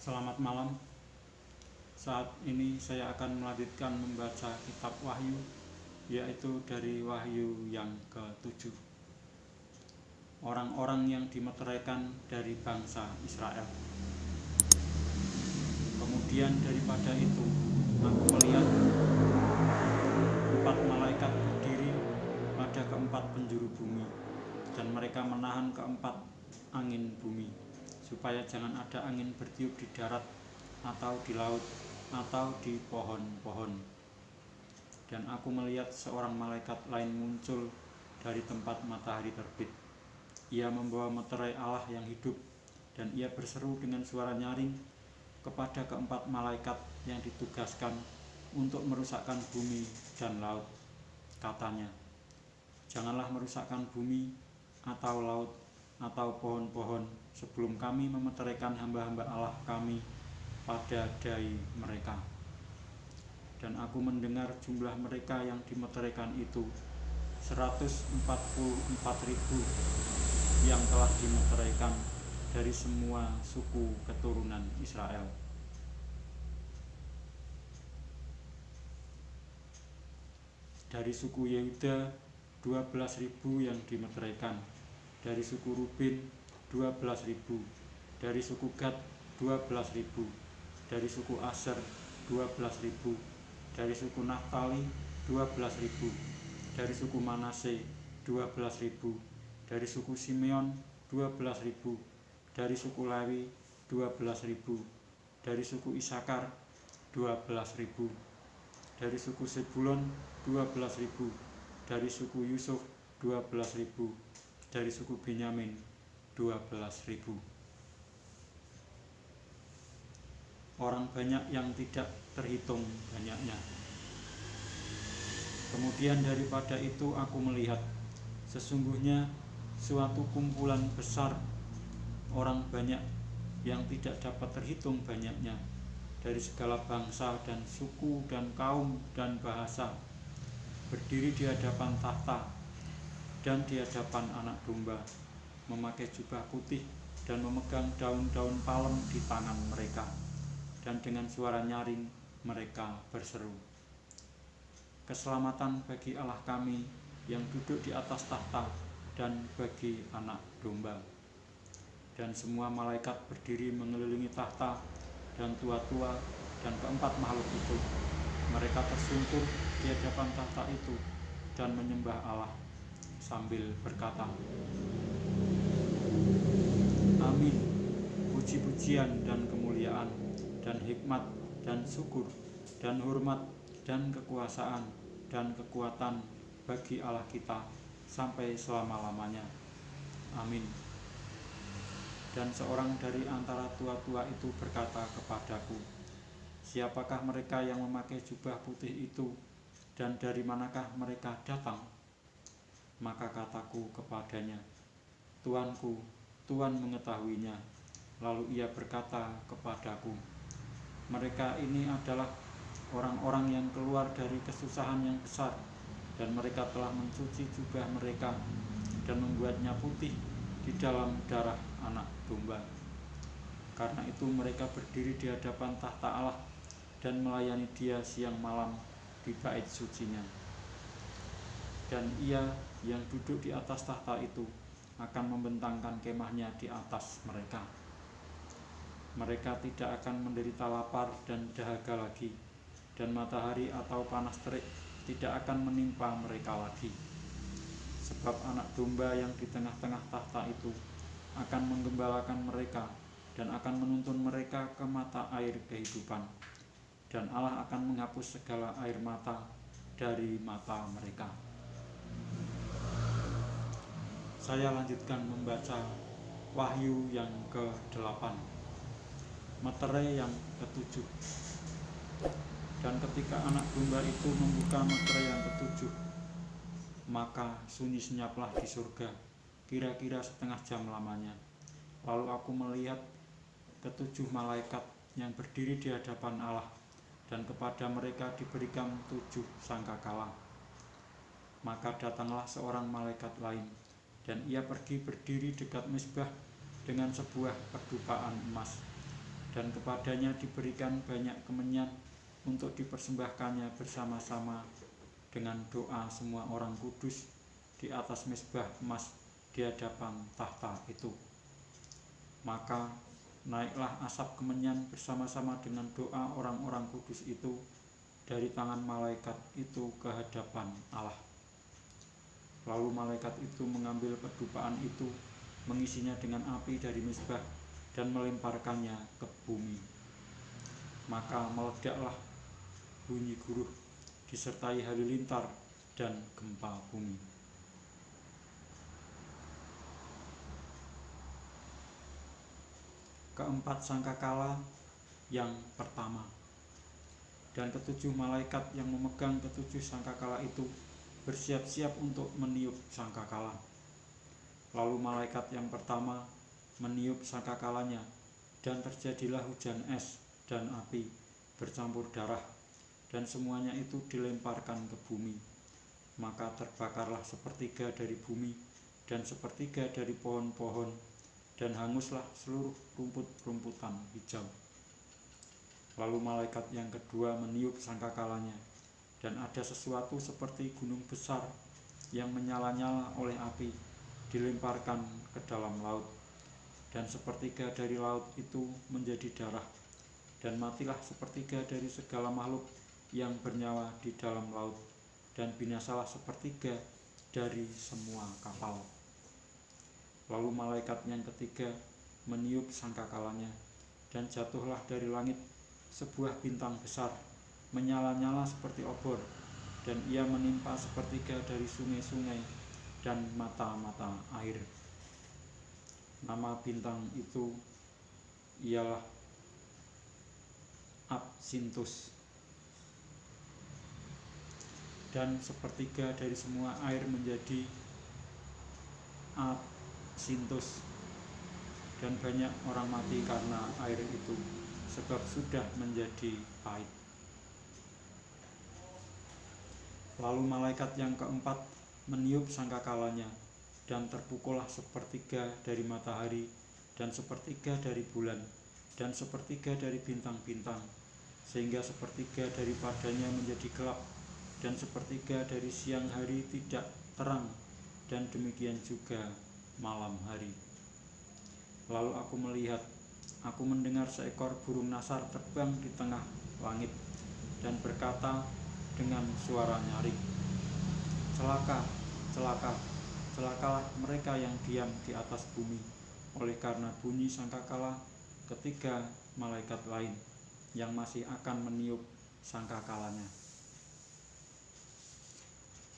Selamat malam. Saat ini saya akan melanjutkan membaca kitab Wahyu, yaitu dari Wahyu yang ke-7. Orang-orang yang dimeteraikan dari bangsa Israel. Kemudian daripada itu, aku melihat 4 malaikat berdiri pada keempat penjuru bumi, dan mereka menahan keempat angin bumi, supaya jangan ada angin bertiup di darat atau di laut atau di pohon-pohon. Dan aku melihat seorang malaikat lain muncul dari tempat matahari terbit. Ia membawa meterai Allah yang hidup, dan ia berseru dengan suara nyaring kepada keempat malaikat yang ditugaskan untuk merusakkan bumi dan laut. Katanya, janganlah merusakkan bumi atau laut atau pohon-pohon sebelum kami memeteraikan hamba-hamba Allah kami pada dai mereka. Dan aku mendengar jumlah mereka yang dimeteraikan itu 144.000 yang telah dimeteraikan dari semua suku keturunan Israel. Dari suku Yehuda 12.000 yang dimeteraikan, dari suku Ruben 12.000, dari suku Gad 12.000, dari suku Aser 12.000, dari suku Naftali 12.000, dari suku Manase 12.000, dari suku Simeon 12.000, dari suku Lewi 12.000, dari suku Isakar 12.000, dari suku Zebulon 12.000, dari suku Yusuf 12.000, dari suku Benyamin 12.000. Orang banyak yang tidak terhitung banyaknya. Kemudian daripada itu aku melihat, sesungguhnya suatu kumpulan besar orang banyak yang tidak dapat terhitung banyaknya, dari segala bangsa dan suku dan kaum dan bahasa, berdiri di hadapan tahta dan di hadapan Anak Domba, memakai jubah putih dan memegang daun-daun palem di tangan mereka. Dan dengan suara nyaring mereka berseru, keselamatan bagi Allah kami yang duduk di atas tahta dan bagi Anak Domba. Dan semua malaikat berdiri mengelilingi tahta dan tua-tua dan keempat makhluk itu. Mereka tersungkur di hadapan tahta itu dan menyembah Allah sambil berkata, Amin, puji-pujian dan kemuliaan dan hikmat dan syukur dan hormat dan kekuasaan dan kekuatan bagi Allah kita sampai selama-lamanya. Amin. Dan seorang dari antara tua-tua itu berkata kepadaku, siapakah mereka yang memakai jubah putih itu, dan dari manakah mereka datang? Maka kataku kepadanya, Tuanku, Tuhan mengetahuinya. Lalu ia berkata kepadaku, mereka ini adalah orang-orang yang keluar dari kesusahan yang besar, dan mereka telah mencuci jubah mereka dan membuatnya putih di dalam darah Anak Domba. Karena itu mereka berdiri di hadapan tahta Allah dan melayani Dia siang malam di bait sucinya. Dan Ia yang duduk di atas tahta itu akan membentangkan kemahnya di atas mereka. Mereka tidak akan menderita lapar dan dahaga lagi, dan matahari atau panas terik tidak akan menimpa mereka lagi. Sebab Anak Domba yang di tengah-tengah tahta itu akan menggembalakan mereka dan akan menuntun mereka ke mata air kehidupan. Dan Allah akan menghapus segala air mata dari mata mereka. Saya lanjutkan membaca Wahyu yang ke-8. Meterai yang ke-7. Dan ketika Anak Domba itu membuka meterai yang ke-7, maka sunyi senyaplah di surga, kira-kira setengah jam lamanya. Lalu aku melihat ke-7 malaikat yang berdiri di hadapan Allah, dan kepada mereka diberikan 7 sangkakala. Maka datanglah seorang malaikat lain, dan ia pergi berdiri dekat mezbah dengan sebuah kedupaan emas, dan kepadanya diberikan banyak kemenyan untuk dipersembahkannya bersama-sama dengan doa semua orang kudus di atas mezbah emas di hadapan tahta itu. Maka naiklah asap kemenyan bersama-sama dengan doa orang-orang kudus itu dari tangan malaikat itu ke hadapan Allah. Lalu malaikat itu mengambil pedupaan itu, mengisinya dengan api dari mezbah dan melemparkannya ke bumi. Maka meledaklah bunyi guruh disertai halilintar dan gempa bumi. Keempat sangkakala yang pertama. Dan ketujuh malaikat yang memegang ketujuh sangkakala itu bersiap-siap untuk meniup sangkakala. Lalu malaikat yang pertama meniup sangkakalanya, dan terjadilah hujan es dan api bercampur darah, dan semuanya itu dilemparkan ke bumi. Maka terbakarlah sepertiga dari bumi dan sepertiga dari pohon-pohon, dan hanguslah seluruh rumput-rumputan hijau. Lalu malaikat yang kedua meniup sangkakalanya, dan ada sesuatu seperti gunung besar yang menyala-nyala oleh api dilemparkan ke dalam laut, dan sepertiga dari laut itu menjadi darah, dan matilah sepertiga dari segala makhluk yang bernyawa di dalam laut, dan binasalah sepertiga dari semua kapal. Lalu malaikat yang ketiga meniup sangkakalanya, dan jatuhlah dari langit sebuah bintang besar, menyala-nyala seperti obor, dan ia menimpa sepertiga dari sungai-sungai dan mata-mata air. Nama bintang itu ialah Absinthus. Dan sepertiga dari semua air menjadi Absinthus, dan banyak orang mati karena air itu, sebab sudah menjadi pahit. Lalu malaikat yang keempat meniup sangkakalanya, dan terpukullah sepertiga dari matahari, dan sepertiga dari bulan, dan sepertiga dari bintang-bintang, sehingga sepertiga daripadanya menjadi gelap, dan sepertiga dari siang hari tidak terang, dan demikian juga malam hari. Lalu aku mendengar seekor burung nasar terbang di tengah langit, dan berkata dengan suara nyaring, "Celaka, celaka, celakalah mereka yang diam di atas bumi, oleh karena bunyi sangkakala ketiga malaikat lain yang masih akan meniup sangkakalanya."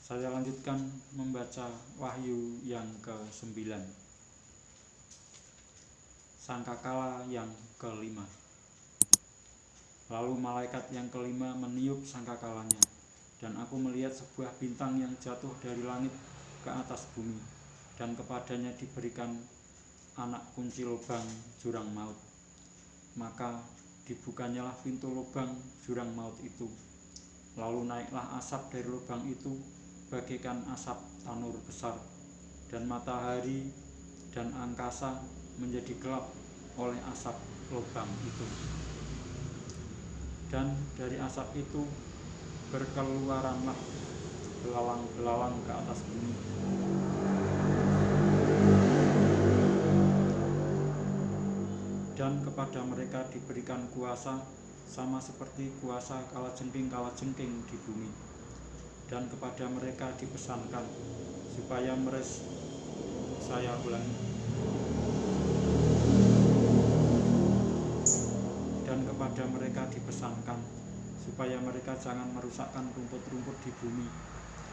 Saya lanjutkan membaca Wahyu yang ke-9. Sangkakala yang kelima. Lalu malaikat yang kelima meniup sangkakalanya, dan aku melihat sebuah bintang yang jatuh dari langit ke atas bumi, dan kepadanya diberikan anak kunci lubang jurang maut. Maka dibukanyalah pintu lubang jurang maut itu. Lalu naiklah asap dari lubang itu bagaikan asap tanur besar, dan matahari dan angkasa menjadi gelap oleh asap lubang itu. Dan dari asap itu berkeluaranlah belalang-belalang ke atas bumi. Dan kepada mereka diberikan kuasa sama seperti kuasa kalajengking-kalajengking di bumi. Dan kepada mereka dipesankan supaya mereka jangan merusakkan rumput-rumput di bumi,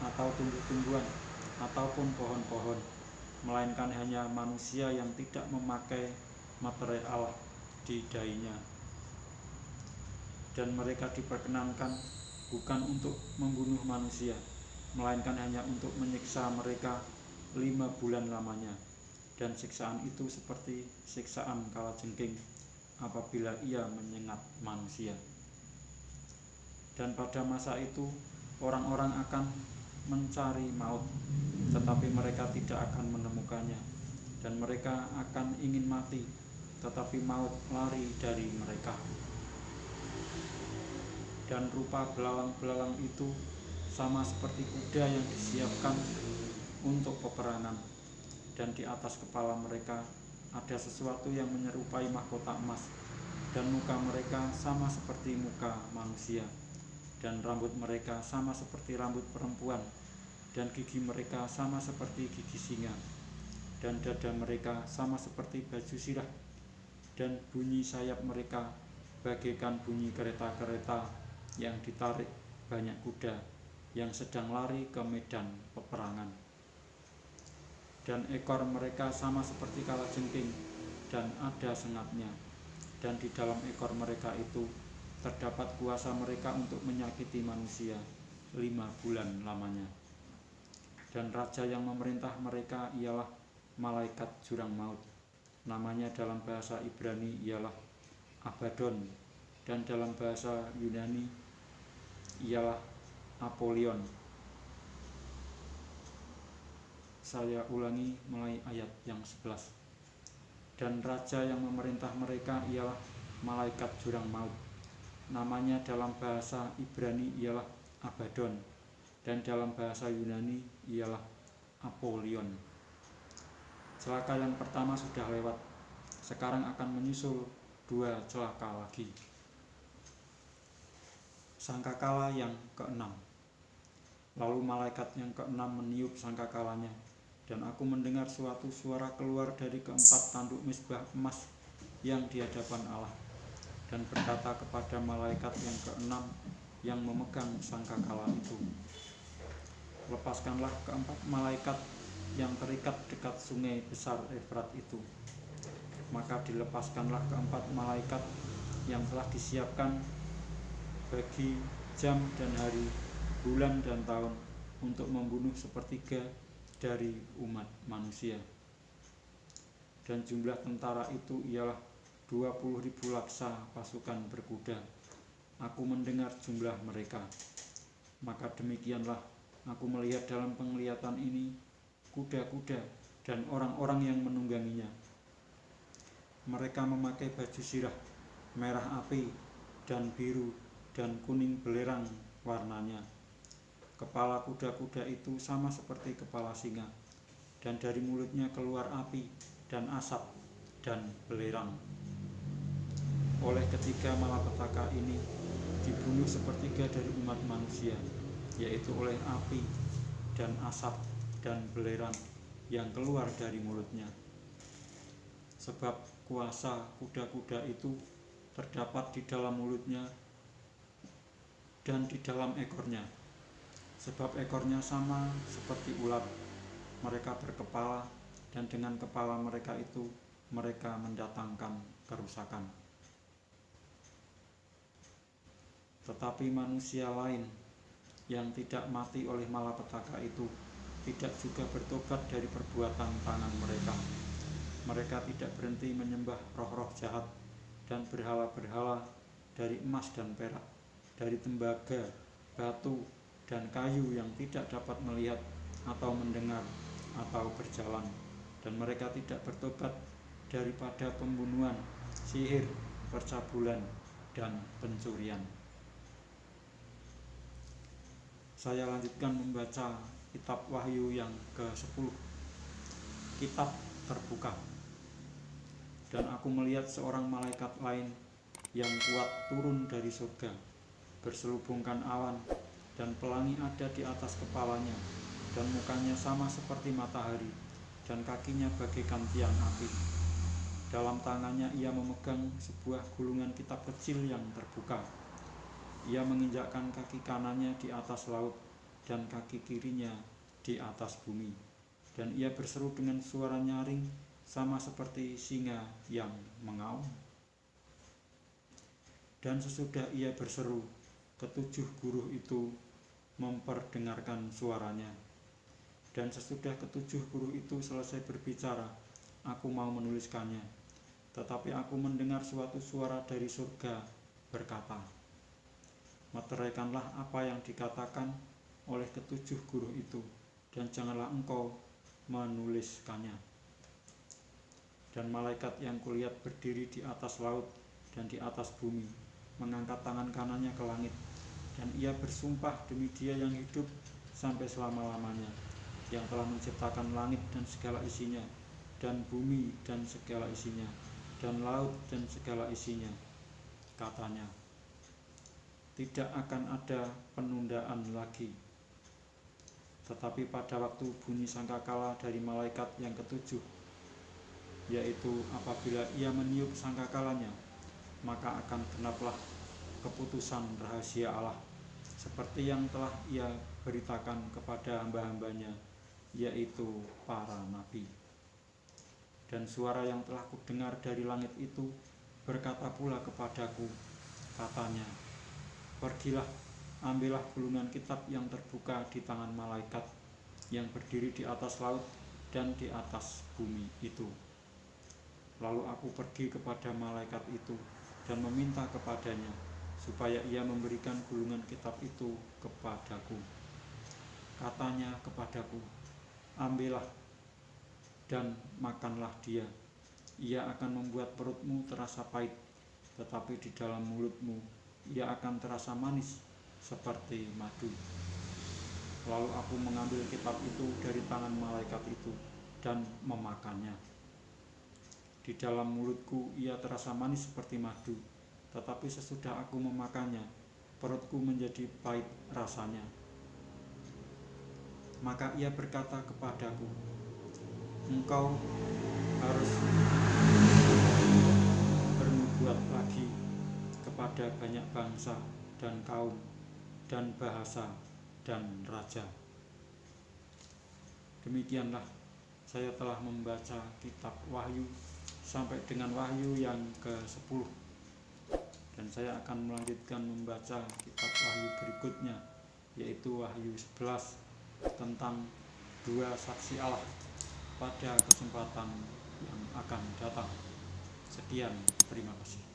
atau tumbuh-tumbuhan, ataupun pohon-pohon, melainkan hanya manusia yang tidak memakai materai Allah di dahinya. Dan mereka diperkenankan bukan untuk membunuh manusia, melainkan hanya untuk menyiksa mereka 5 bulan lamanya, dan siksaan itu seperti siksaan kalajengking apabila ia menyengat manusia. Dan pada masa itu orang-orang akan mencari maut, tetapi mereka tidak akan menemukannya, dan mereka akan ingin mati, tetapi maut lari dari mereka. Dan rupa belalang-belalang itu sama seperti kuda yang disiapkan untuk peperangan, dan di atas kepala mereka ada sesuatu yang menyerupai mahkota emas, dan muka mereka sama seperti muka manusia, dan rambut mereka sama seperti rambut perempuan, dan gigi mereka sama seperti gigi singa, dan dada mereka sama seperti baju sirah, dan bunyi sayap mereka bagaikan bunyi kereta-kereta yang ditarik banyak kuda yang sedang lari ke medan peperangan. Dan ekor mereka sama seperti kalajengking, dan ada sengatnya, dan di dalam ekor mereka itu terdapat kuasa mereka untuk menyakiti manusia 5 bulan lamanya. Dan raja yang memerintah mereka ialah malaikat jurang maut. Namanya dalam bahasa Ibrani ialah Abaddon, dan dalam bahasa Yunani ialah Apollyon. Saya ulangi mulai ayat yang 11. Dan raja yang memerintah mereka ialah malaikat jurang maut. Namanya dalam bahasa Ibrani ialah Abaddon, dan dalam bahasa Yunani ialah Apollyon. Celaka yang pertama sudah lewat, sekarang akan menyusul 2 celaka lagi. Sangkakala yang ke-6. Lalu malaikat yang ke-6 meniup sangkakalanya, dan aku mendengar suatu suara keluar dari keempat tanduk mezbah emas yang di hadapan Allah, dan berkata kepada malaikat yang ke-6 yang memegang sangkakala itu, lepaskanlah keempat malaikat yang terikat dekat sungai besar Efrat itu. Maka dilepaskanlah keempat malaikat yang telah disiapkan bagi jam dan hari, bulan dan tahun, untuk membunuh sepertiga dari umat manusia. Dan jumlah tentara itu ialah 20.000 laksa pasukan berkuda. Aku mendengar jumlah mereka. Maka demikianlah aku melihat dalam penglihatan ini kuda-kuda dan orang-orang yang menungganginya. Mereka memakai baju sirah, merah api, dan biru, dan kuning belerang warnanya. Kepala kuda-kuda itu sama seperti kepala singa, dan dari mulutnya keluar api dan asap dan belerang. Oleh ketiga malapetaka ini dibunuh sepertiga dari umat manusia, yaitu oleh api dan asap dan belerang yang keluar dari mulutnya. Sebab kuasa kuda-kuda itu terdapat di dalam mulutnya dan di dalam ekornya. Sebab ekornya sama seperti ular, mereka berkepala, dan dengan kepala mereka itu mereka mendatangkan kerusakan. Tetapi manusia lain yang tidak mati oleh malapetaka itu tidak juga bertobat dari perbuatan tangan mereka. Mereka tidak berhenti menyembah roh-roh jahat dan berhala-berhala dari emas dan perak, dari tembaga, batu, dan kayu yang tidak dapat melihat atau mendengar atau berjalan. Dan mereka tidak bertobat daripada pembunuhan, sihir, percabulan, dan pencurian. Saya lanjutkan membaca kitab Wahyu yang ke-10. Kitab terbuka. Dan aku melihat seorang malaikat lain yang kuat turun dari surga, berselubungkan awan, dan pelangi ada di atas kepalanya, dan mukanya sama seperti matahari, dan kakinya bagaikan tiang api. Dalam tangannya ia memegang sebuah gulungan kitab kecil yang terbuka. Ia menginjakkan kaki kanannya di atas laut, dan kaki kirinya di atas bumi. Dan ia berseru dengan suara nyaring, sama seperti singa yang mengaum. Dan sesudah ia berseru, ketujuh guru itu memperdengarkan suaranya. Dan sesudah ketujuh guru itu selesai berbicara, aku mau menuliskannya. Tetapi aku mendengar suatu suara dari surga berkata, meteraikanlah apa yang dikatakan oleh ketujuh guru itu, dan janganlah engkau menuliskannya. Dan malaikat yang kulihat berdiri di atas laut dan di atas bumi, mengangkat tangan kanannya ke langit, dan ia bersumpah demi Dia yang hidup sampai selama-lamanya, yang telah menciptakan langit dan segala isinya, dan bumi dan segala isinya, dan laut dan segala isinya. Katanya, tidak akan ada penundaan lagi. Tetapi pada waktu bunyi sangkakala dari malaikat yang ketujuh, yaitu apabila ia meniup sangkakalanya, maka akan genaplah keputusan rahasia Allah, seperti yang telah ia beritakan kepada hamba-hambanya, yaitu para nabi. Dan suara yang telah kudengar dari langit itu berkata pula kepadaku, katanya, pergilah, ambillah gulungan kitab yang terbuka di tangan malaikat yang berdiri di atas laut dan di atas bumi itu. Lalu aku pergi kepada malaikat itu dan meminta kepadanya supaya ia memberikan gulungan kitab itu kepadaku. Katanya kepadaku, ambillah dan makanlah dia. Ia akan membuat perutmu terasa pahit, tetapi di dalam mulutmu ia akan terasa manis seperti madu. Lalu aku mengambil kitab itu dari tangan malaikat itu dan memakannya. Di dalam mulutku ia terasa manis seperti madu, tetapi sesudah aku memakannya, perutku menjadi pahit rasanya. Maka ia berkata kepadaku, engkau harus bernubuat lagi kepada banyak bangsa dan kaum dan bahasa dan raja. Demikianlah saya telah membaca kitab Wahyu sampai dengan Wahyu yang ke-10, dan saya akan melanjutkan membaca kitab Wahyu berikutnya, yaitu Wahyu 11 tentang dua saksi Allah pada kesempatan yang akan datang. Sekian, terima kasih.